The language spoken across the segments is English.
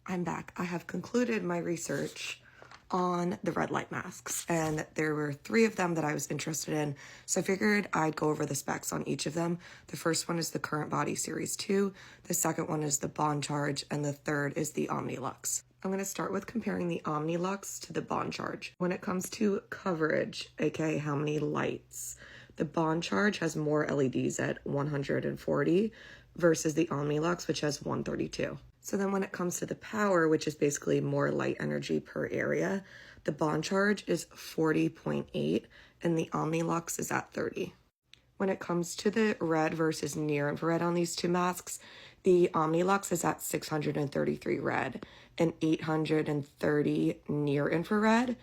I'm back. I have concluded my research on the red light masks, and there were 3 of them that I was interested in, so I figured I'd go over the specs on each of them. The first one is the Current Body Series 2, the second one is the Bond Charge, and the third is the Omnilux. I'm going to start with comparing the Omnilux to the Bond Charge. When it comes to coverage, aka how many lights, the Bond Charge has more LEDs at 140 versus the Omnilux, which has 132. So then when it comes to the power, which is basically more light energy per area, the Bond Charge is 40.8 and the Omnilux is at 30. When it comes to the red versus near infrared on these 2 masks, the Omnilux is at 633 red and 830 near infrared,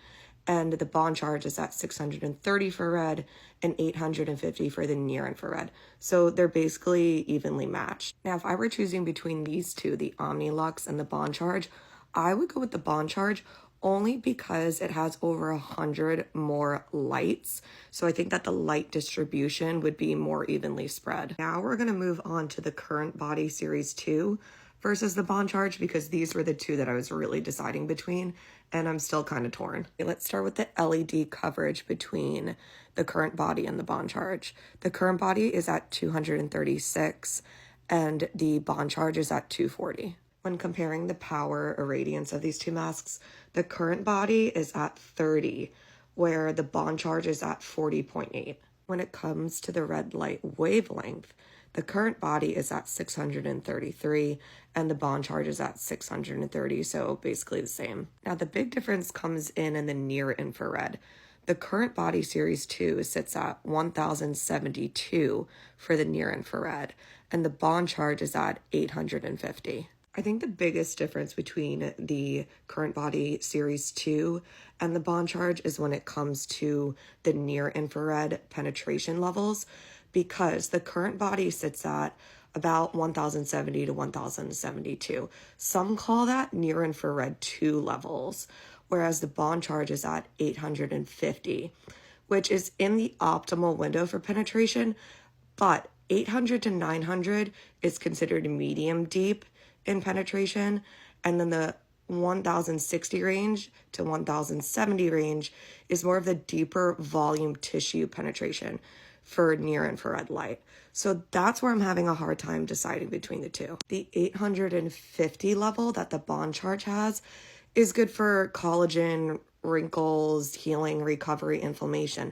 and the Bond Charge is at 630 for red and 850 for the near infrared. So they're basically evenly matched. Now, if I were choosing between these 2, the Omnilux and the Bond Charge, I would go with the Bond Charge only because it has over 100 more lights. So I think that the light distribution would be more evenly spread. Now we're going to move on to the Current Body Series 2 versus the Bond Charge, because these were the 2 that I was really deciding between, and I'm still kind of torn. Let's start with the LED coverage between the Current Body and the Bond Charge. The Current Body is at 236 and the Bond Charge is at 240. When comparing the power irradiance of these 2 masks, the Current Body is at 30, where the Bond Charge is at 40.8. When it comes to the red light wavelength, the Current Body is at 633 and the Bond Charge is at 630, so basically the same. Now the big difference comes in the near infrared. The Current Body Series 2 sits at 1072 for the near infrared and the Bond Charge is at 850. I think the biggest difference between the Current Body Series 2 and the Bond Charge is when it comes to the near infrared penetration levels, because the Current Body sits at about 1070 to 1072. Some call that near infrared 2 levels, whereas the Bond Charge is at 850, which is in the optimal window for penetration, but 800 to 900 is considered medium deep in penetration, and then the 1060 range to 1070 range is more of the deeper volume tissue penetration for near infrared light. So that's where I'm having a hard time deciding between the 2. The 850 level that the Bond Charge has is good for collagen, wrinkles, healing, recovery, inflammation,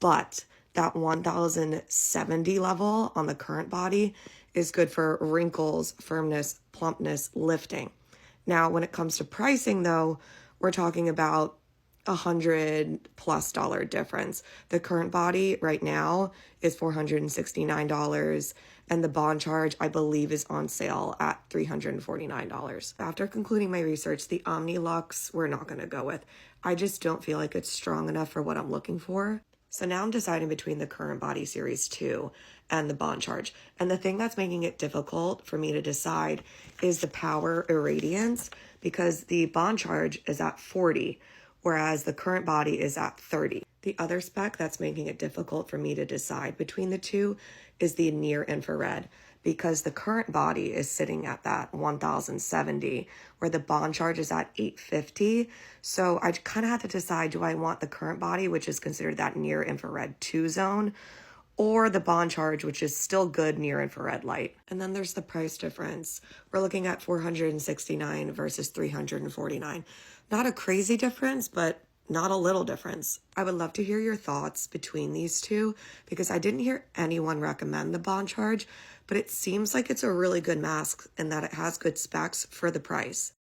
but that 1070 level on the Current Body is good for wrinkles, firmness, plumpness, lifting. Now, when it comes to pricing though, we're talking about $100+ difference. The Current Body right now is $469 and the Bond Charge I believe is on sale at $349. After concluding my research, the Omnilux we're not going to go with. I just don't feel like it's strong enough for what I'm looking for. So now I'm deciding between the Current Body Series 2 and the Bond Charge. And the thing that's making it difficult for me to decide is the power irradiance, because the Bond Charge is at 40, whereas the Current Body is at 30. The other spec that's making it difficult for me to decide between the 2 is the near infrared, because the Current Body is sitting at that 1070, where the Bond Charge is at 850. So I kind of have to decide, do I want the Current Body, which is considered that near infrared 2 zone, or the Bond Charge, which is still good near infrared light? And then there's the price difference. We're looking at $469 versus $349. Not a crazy difference, but not a little difference. I would love to hear your thoughts between these 2, because I didn't hear anyone recommend the Bond Charge, but it seems like it's a really good mask and that it has good specs for the price.